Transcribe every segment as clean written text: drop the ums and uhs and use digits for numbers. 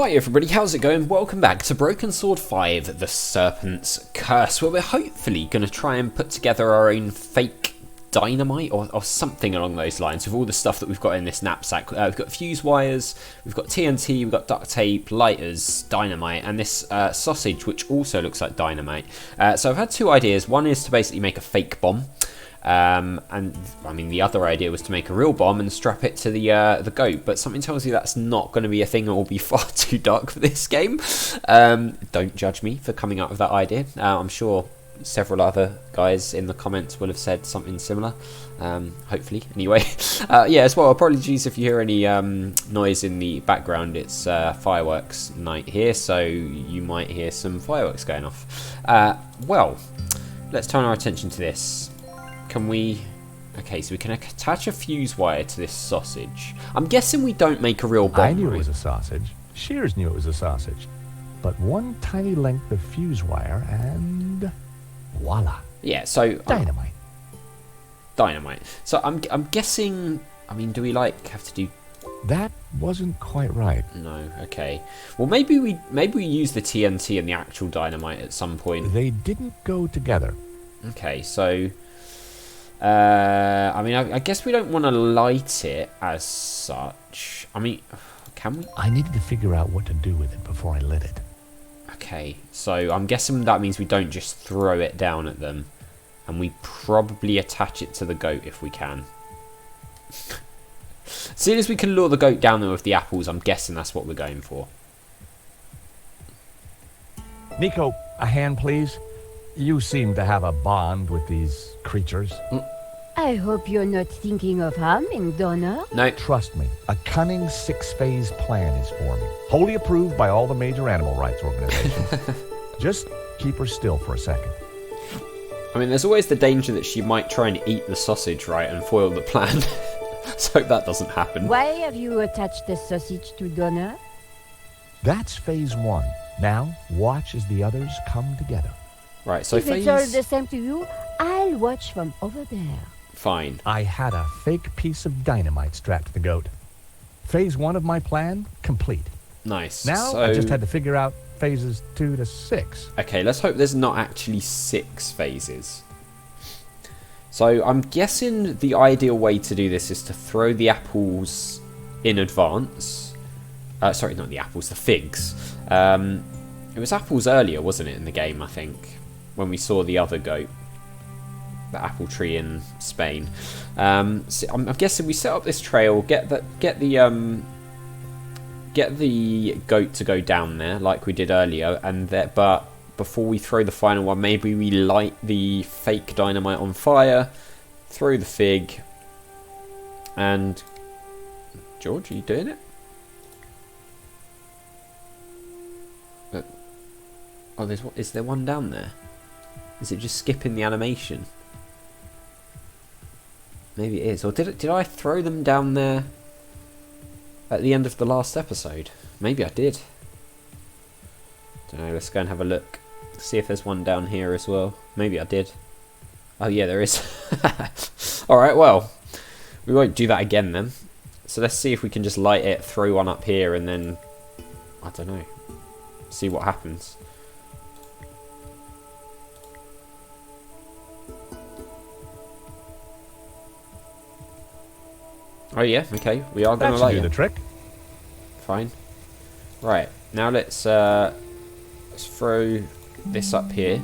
Hi everybody, how's it going? Welcome back to Broken Sword 5, The Serpent's Curse, where we're hopefully going to try and put together our own fake dynamite or something along those lines with all the stuff that we've got in this knapsack. We've got fuse wires, we've got TNT, we've got duct tape, lighters, dynamite, and this sausage which also looks like dynamite. So I've had two ideas. One is to basically make a fake bomb. And I mean the other idea was to make a real bomb and strap it to the goat, but something tells you that's not going to be a thing. It will be far too dark for this game. Don't judge me for coming up with that idea. I'm sure several other guys in the comments will have said something similar, hopefully. Anyway, yeah, as well, apologies if you hear any noise in the background. It's fireworks night here, so you might hear some fireworks going off. Well, let's turn our attention to this. Can we... Okay, so we can attach a fuse wire to this sausage. I'm guessing we don't make a real bomb. I knew it was a sausage. Shears knew it was a sausage. But one tiny length of fuse wire and... voila. Yeah, so... Dynamite. Dynamite. So I'm guessing... I mean, do we, like, have to do... That wasn't quite right. No, okay. Well, maybe we use the TNT and the actual dynamite at some point. They didn't go together. Okay, so... I mean, I guess we don't want to light it as such. I mean, can we? I needed to figure out what to do with it before I lit it. Okay, so I'm guessing that means we don't just throw it down at them. And we probably attach it to the goat if we can. As soon as we can lure the goat down there with the apples, I'm guessing that's what we're going for. Nico, a hand please. You seem to have a bond with these creatures. I hope you're not thinking of harming Donna. No. Trust me, a cunning six-phase plan is forming. Wholly approved by all the major animal rights organizations. Just keep her still for a second. I mean, there's always the danger that she might try and eat the sausage, right, and foil the plan. So that doesn't happen. Why have you attached the sausage to Donna? That's phase one. Now, watch as the others come together. Right, so if it's all the same to you, I'll watch from over there. Fine. I had a fake piece of dynamite strapped to the goat. Phase one of my plan, complete. Nice. Now, so... I just had to figure out phases 2 to 6. Okay, let's hope there's not actually 6 phases. So I'm guessing the ideal way to do this is to throw the apples in advance. Sorry, not the apples, the figs. It was apples earlier, wasn't it, in the game, I think, when we saw the other goat. The apple tree in Spain. So I'm guessing we set up this trail, get the goat to go down there like we did earlier, and but before we throw the final one, maybe we light the fake dynamite on fire, throw the fig, and George, are you doing it? Oh, is there one down there? Is it just skipping the animation? Maybe it is. Or did I throw them down there at the end of the last episode? Maybe I did. Don't know, let's go and have a look. See if there's one down here as well. Maybe I did. Oh yeah, there is. Alright, well, we won't do that again then. So let's see if we can just light it, throw one up here, and then, I don't know, see what happens. Oh yeah, okay. We are going to light do the trick. Fine. Right, now let's throw this up here.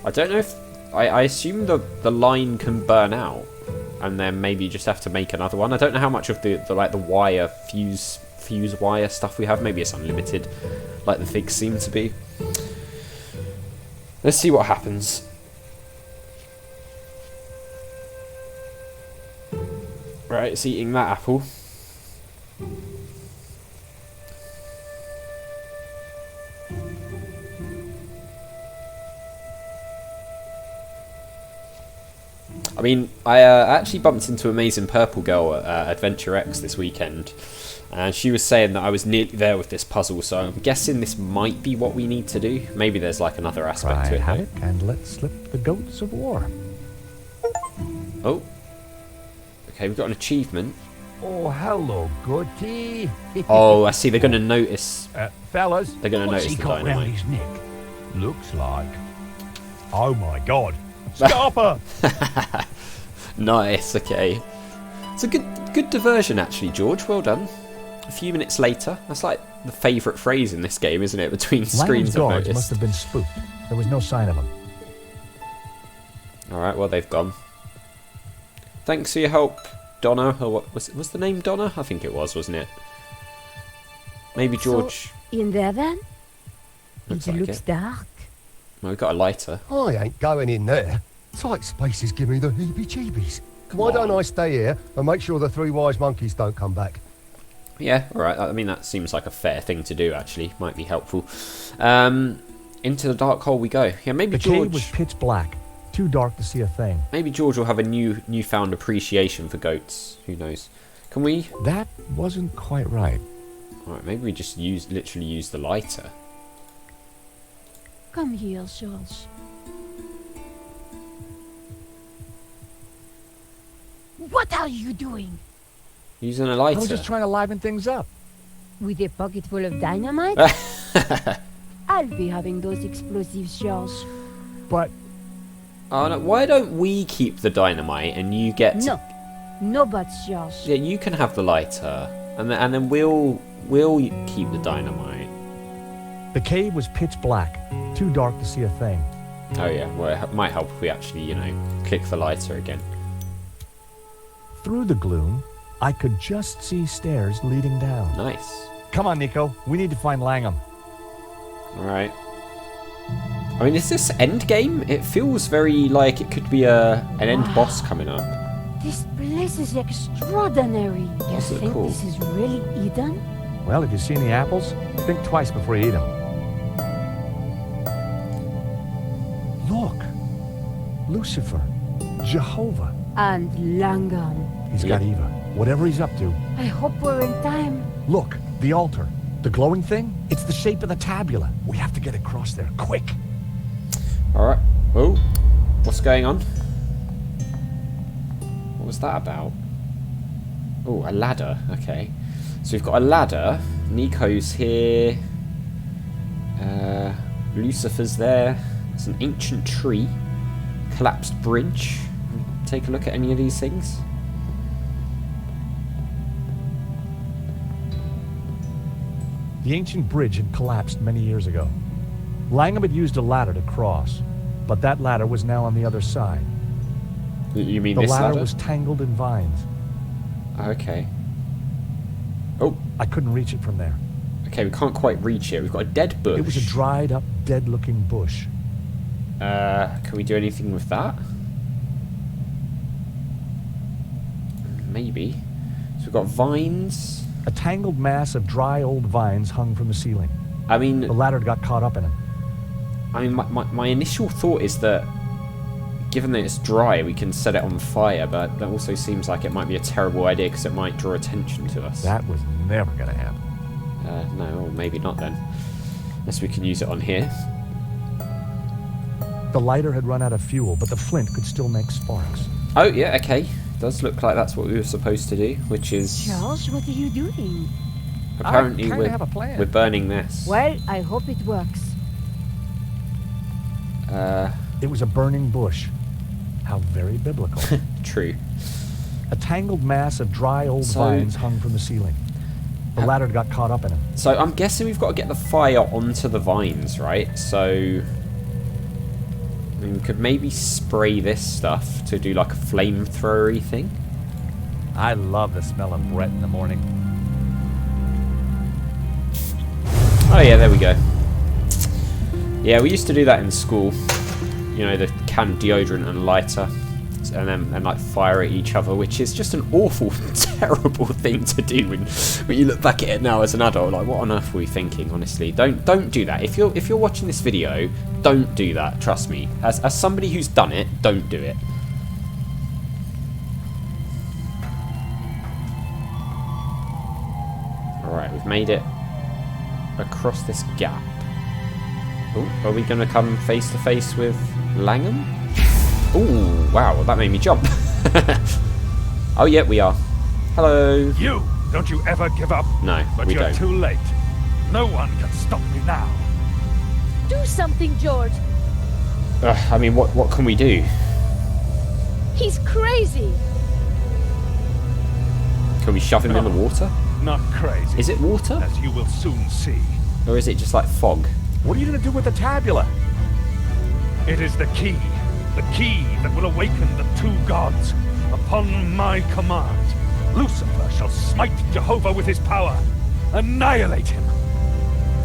I don't know if... I assume the line can burn out, and then maybe you just have to make another one. I don't know how much of the wire, fuse wire stuff we have. Maybe it's unlimited, like the figs seem to be. Let's see what happens. Right, it's eating that apple. I mean, I actually bumped into Amazing Purple Girl at Adventure X this weekend, and she was saying that I was nearly there with this puzzle, so I'm guessing this might be what we need to do. Maybe there's like another aspect to it. Have it, and let's slip the goats of war. Oh. Okay, we've got an achievement. Oh, hello, goody. Oh, I see. They're going to notice. Fellas, They're going to what's notice he the got round dynamite. his neck? Looks like. Oh my God! Stop her! Nice. Okay. It's a good diversion, actually, George. Well done. A few minutes later. That's like the favourite phrase in this game, isn't it? Between Langham's screens, I've guards noticed. must have been spooked. There was no sign of them. All right. Well, they've gone. Thanks for your help, Donna. Or what was the name Donna? I think it was, wasn't it? Maybe George. So, in there then? Looks It like looks it. dark. Well, we've got a lighter. I ain't going in there. Tight spaces give me the heebie-jeebies. Why don't I stay here and make sure the three wise monkeys don't come back? Yeah, all right. I mean, that seems like a fair thing to do, actually. Might be helpful. Into the dark hole we go. Yeah, maybe The cave George. was pitch black, too dark to see a thing. Maybe George will have a newfound appreciation for goats. Who knows? Can we? That wasn't quite right. All right, maybe we just literally use the lighter. Come here, George. What are you doing? Using a I lighter. was just trying to liven things up. With a pocket full of dynamite? I'll be having those explosives, George. But Oh, no, why don't we keep the dynamite and you get? No. No buts, George. Yeah, you can have the lighter, and then we'll keep the dynamite. the cave was pitch black, too dark to see a thing. Oh yeah, well it might help if we actually, click the lighter again. Through the gloom, I could just see stairs leading down. Nice. Come on, Nico. We need to find Langham. All right. I mean, is this end game? It feels very like it could be an end boss coming up. This place is extraordinary. You Does look think cool. this is really Eden? Well, if you see any apples, think twice before you eat them. Look. Lucifer. Jehovah. And Langham. He's got Eva. Whatever he's up to. I hope we're in time. Look, the altar. The glowing thing? It's the shape of the tabula. We have to get across there, quick. All right. Oh, what's going on? What was that about? Oh, a ladder. Okay. So we've got a ladder. Nico's here. Lucifer's there. It's an ancient tree. Collapsed bridge. Take a look at any of these things. The ancient bridge had collapsed many years ago. Langham had used a ladder to cross, but that ladder was now on the other side. You mean The this ladder ladder? was tangled in vines. Okay. Oh, I couldn't reach it from there. okay. We can't quite reach it. We've got a dead bush. It was a dried up, dead-looking bush. Can we do anything with that? Maybe. So we've got vines. A tangled mass of dry old vines hung from the ceiling. I mean, The ladder got caught up in them. my initial thought is that, given that it's dry, we can set it on fire, but that also seems like it might be a terrible idea because it might draw attention to us. That was never going to happen. No, or maybe not then. Unless we can use it on here. The lighter had run out of fuel, but the flint could still make sparks. Oh, yeah, okay. Does look like that's what we were supposed to do, which is... George, what are you doing? Apparently I kinda have a plan. we're burning this. Well, I hope it works. It was a burning bush. How very biblical. True. A tangled mass of dry old So- vines hung from the ceiling. The ladder got caught up in them. So I'm guessing we've got to get the fire onto the vines, right? So... I mean, we could maybe spray this stuff to do like a flamethrower-y thing. I love the smell of Brett in the morning. Oh yeah, there we go. Yeah, we used to do that in school. You know, the canned deodorant and lighter, and like fire at each other, which is just an awful, terrible thing to do when you look back at it now as an adult. Like, what on earth were we thinking? Honestly, don't do that. If you're watching this video, don't do that. Trust me. As somebody who's done it, don't do it. All right, we've made it across this gap. Oh, are we going to come face to face with Langham? Oh, wow, that made me jump. Oh, yeah, we are. Hello. You! Don't you ever give up? No, But we you're don't. too late. No one can stop me now. Do something, George. I mean, what can we do? He's crazy. Can we shove him in the water? Not crazy. Is it water? As you will soon see. Or is it just like fog? What are you going to do with the tabula? It is the key. The key that will awaken the two gods. Upon my command, Lucifer shall smite Jehovah with his power. Annihilate him.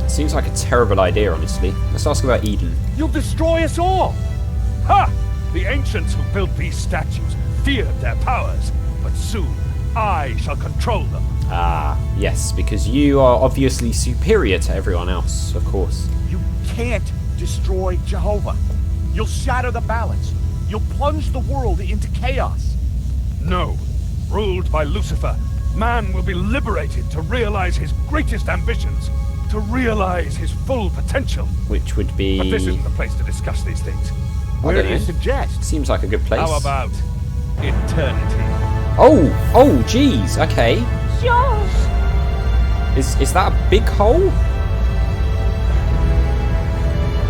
Seems like a terrible idea, honestly. Let's ask about Eden. You'll destroy us all! Ha! The ancients who built these statues feared their powers, but soon I shall control them. Ah, yes, because you are obviously superior to everyone else, of course. You can't destroy Jehovah. You'll shatter the balance. You'll plunge the world into chaos. No. Ruled by Lucifer, man will be liberated to realize his greatest ambitions, to realize his full potential. Which would be... But this isn't the place to discuss these things. Where don't do you know. suggest? Seems like a good place. How about eternity? Oh, geez, okay. George! Is that a big hole?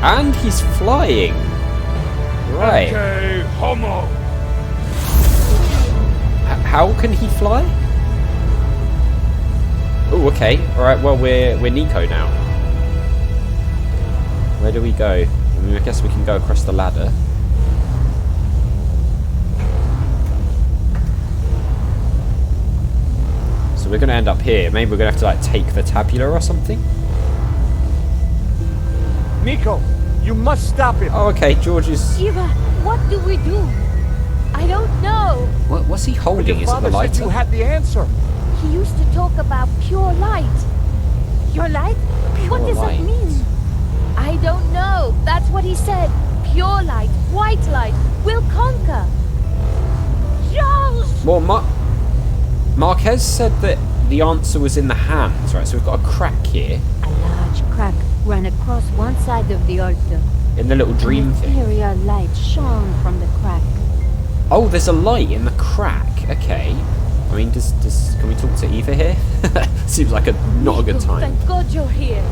And he's flying. Right. Okay, homo. How can he fly? Oh, okay. Alright, well, we're Nico now. Where do we go? I mean, I guess we can go across the ladder. So we're going to end up here. Maybe we're going to have to, like, take the tabula or something? Nico, you must stop him. Oh, okay. George is... Eva, what do we do? I don't know. What's he holding? Is it the Father said lighter? you had the answer. He used to talk about pure light. Pure light? What does light. that mean? I don't know. That's what he said. Pure light, white light, will conquer. George! Well, Marquez said that the answer was in the hands, right? So we've got a crack here A large crack ran across one side of the altar. in the little dream An thing. ethereal light shone from the crack. Oh, there's a light in the crack. Okay. I mean, can we talk to Eva here? Seems like not a good Nico, time. Thank God you're here.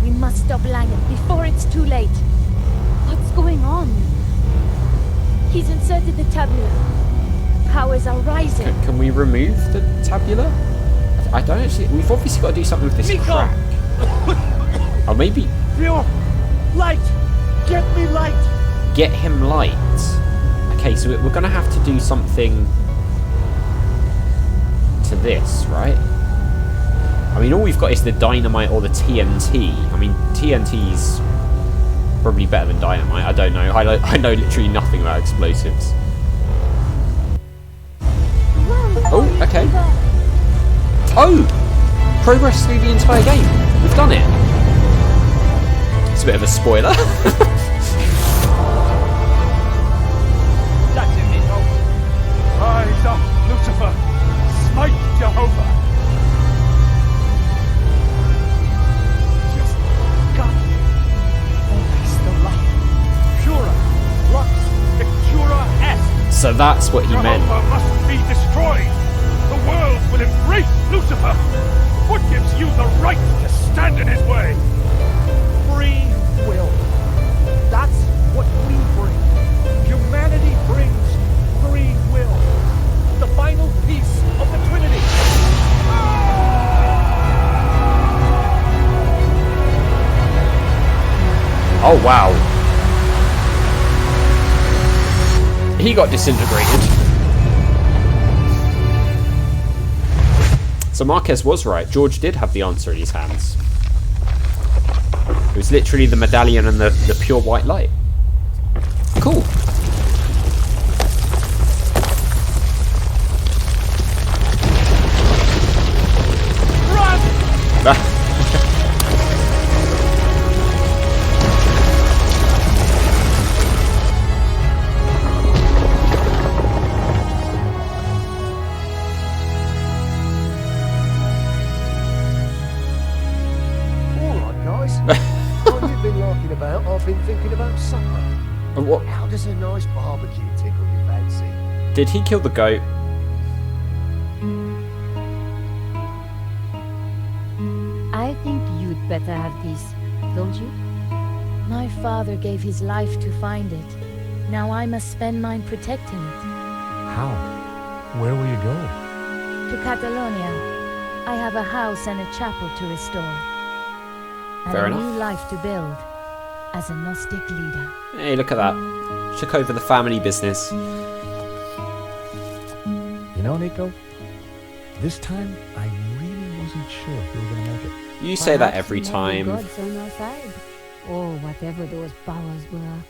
We must stop Langan before it's too late. What's going on? He's inserted the tabula. Powers are rising. Can we remove the tabula? I don't actually... We've obviously got to do something with this Nico! crack. Or maybe Pure light. Get me light. get him light. Okay, so we're going to have to do something to this, right? I mean, all we've got is the dynamite or the TNT. I mean, TNT's probably better than dynamite. I don't know. I know literally nothing about explosives. Oh, okay. Oh! Progress through the entire game. We've done it. It's a bit of a spoiler. That's it, Nico. Rise up, Lucifer. Smite Jehovah. Just got it. Always the light. Pura, lux, pictura est. So that's what he meant. Jehovah must be destroyed. The world will embrace Lucifer. What gives you the right to stand in his way? Free will. That's what we bring. Humanity brings free will. The final piece of the Trinity. Oh, wow. He got disintegrated. So Marquez was right. George did have the answer in his hands. It was literally the medallion and the pure white light. Cool. All right, guys. While you've been larking about, I've been thinking about supper. And what How does a nice barbecue tickle your fancy? did he kill the goat? I think you'd better have these, don't you? My father gave his life to find it. Now I must spend mine protecting it. How? Where will you go? To Catalonia. I have a house and a chapel to restore. And Fair a enough. new life to build as a Gnostic leader. Hey, look at that. Took over the family business. You know, Nico, this time I really wasn't sure if we were going to make it. You say that Perhaps every we have the time. gods on our side, or whatever those powers were.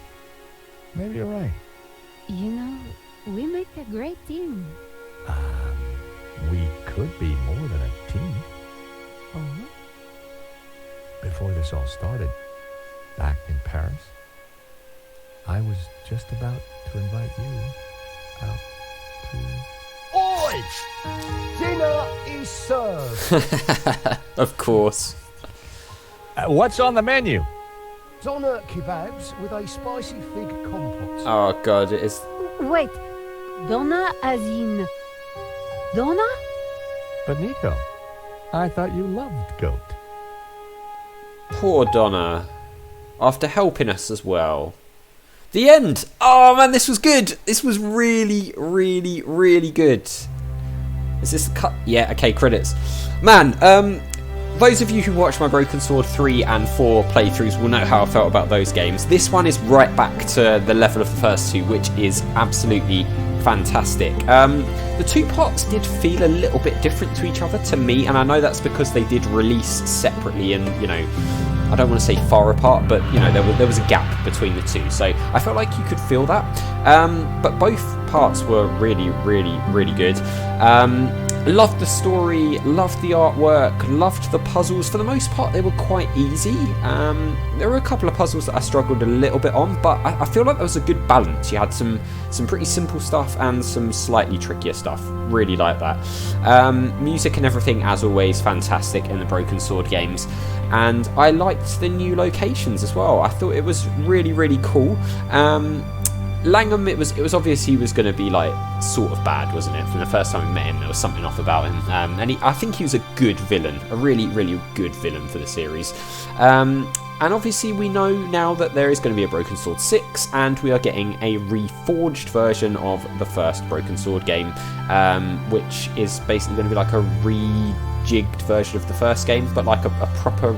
Maybe you're right. You know, we make a great team. We could be more than a team. Oh, Before this all started, back in Paris, I was just about to invite you out to... Oi! Dinner is served. Of course. what's on the menu? Doner kebabs with a spicy fig compote. Oh god, it is. wait. Donna as in... Donna? But Nico, I thought you loved goat. Poor Donna. After helping us as well. The end! Oh man, this was good! This was really, really, really good. Is this the cut? Yeah, okay, credits. Man, those of you who watched my Broken Sword 3 and 4 playthroughs will know how I felt about those games. This one is right back to the level of the first two, which is absolutely fantastic. The two parts did feel a little bit different to each other to me, and I know that's because they did release separately and, you know, I don't want to say far apart, but, you know, there was a gap between the two, so I felt like you could feel that. But both parts were really, really, really good. Loved the story, loved the artwork, loved the puzzles. For the most part, they were quite easy. There were a couple of puzzles that I struggled a little bit on, but I feel like there was a good balance. You had some pretty simple stuff and some slightly trickier stuff. Really like that. Music and everything, as always, fantastic in the Broken Sword games. And I liked the new locations as well. I thought it was really, really cool. Langham, it was obvious he was going to be like sort of bad, wasn't it? From the first time we met him, there was something off about him, and I think he was a good villain, a really, really good villain for the series. And obviously we know now that there is going to be a Broken Sword 6, and we are getting a reforged version of the first Broken Sword game, which is basically going to be like a rejigged version of the first game, but like a proper,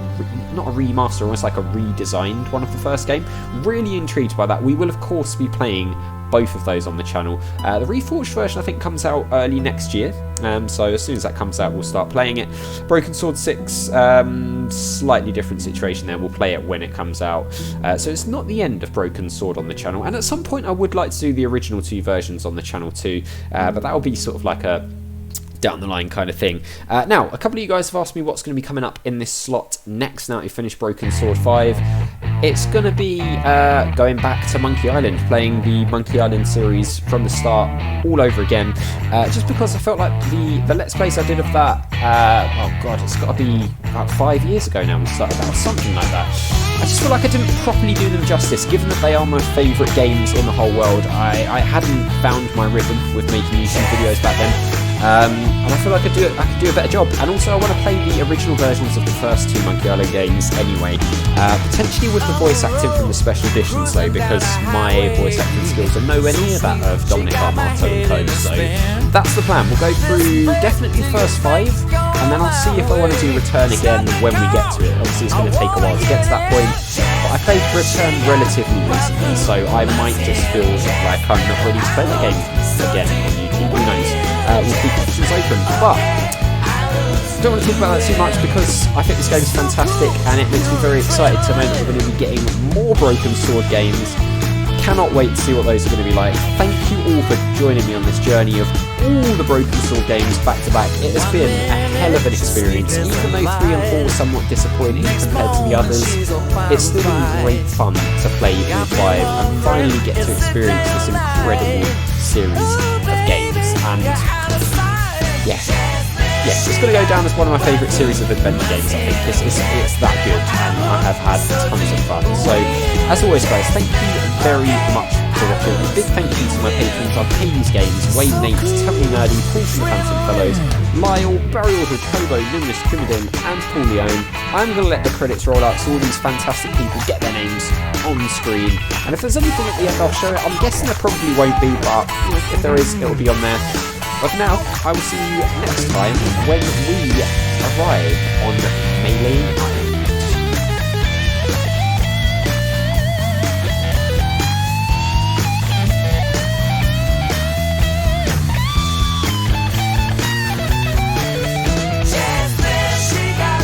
not a remaster, almost like a redesigned one of the first game. Really intrigued by that. We will of course be playing both of those on the channel. The reforged version I think comes out early next year, so as soon as that comes out we'll start playing it. Broken Sword 6, slightly different situation there, we'll play it when it comes out. So it's not the end of Broken Sword on the channel, and at some point I would like to do the original two versions on the channel too, but that'll be sort of like a down the line kind of thing. Now, a couple of you guys have asked me what's going to be coming up in this slot next now that we finish Broken Sword 5. It's going to be going back to Monkey Island, playing the Monkey Island series from the start all over again, just because I felt like the Let's Plays I did of that, oh god, it's got to be about 5 years ago now we started that, or something like that. I just feel like I didn't properly do them justice, given that they are my favourite games in the whole world. I hadn't found my rhythm with making YouTube videos back then. And I feel like I could do a better job. And also I want to play the original versions of the first two Monkey Island games anyway. Potentially with the voice acting from the special editions though, because my voice acting skills are nowhere near that of Dominic Armato and co. So that's the plan. We'll go through definitely the first 5, and then I'll see if I want to do Return again when we get to it. Obviously it's going to take a while to get to that point. But I played Return relatively recently, so I might just feel like I'm not ready to play the game again on YouTube. Who knows? We'll keep options open, but don't want to talk about that too much because I think this game is fantastic and it makes me very excited to know that we're going to be getting more Broken Sword games. Cannot wait to see what those are going to be like. Thank you all for joining me on this journey of all the Broken Sword games back to back. It has been a hell of an experience, even though 3 and 4 were somewhat disappointing compared to the others. It's still been great fun to play all 5 and finally get to experience this incredible series of games. And yes, it's going to go down as one of my favourite series of adventure games. I think it's that good, and I have had tons of fun. So, as always, guys, thank you very much for for watching. A big thank you to my patrons on Hades Games, Wayne Nate, Totally Nerdy, Paul from the Phantom Fellows, Lyle, Burial with Kobo, Luminous Trimidin, and Paul Leone. I'm going to let the credits roll out so all these fantastic people get their names on screen. And if there's anything at the end, I'll show it. I'm guessing there probably won't be, but if there is, it'll be on there. But for now, I will see you next time when we arrive on Melee Island. She got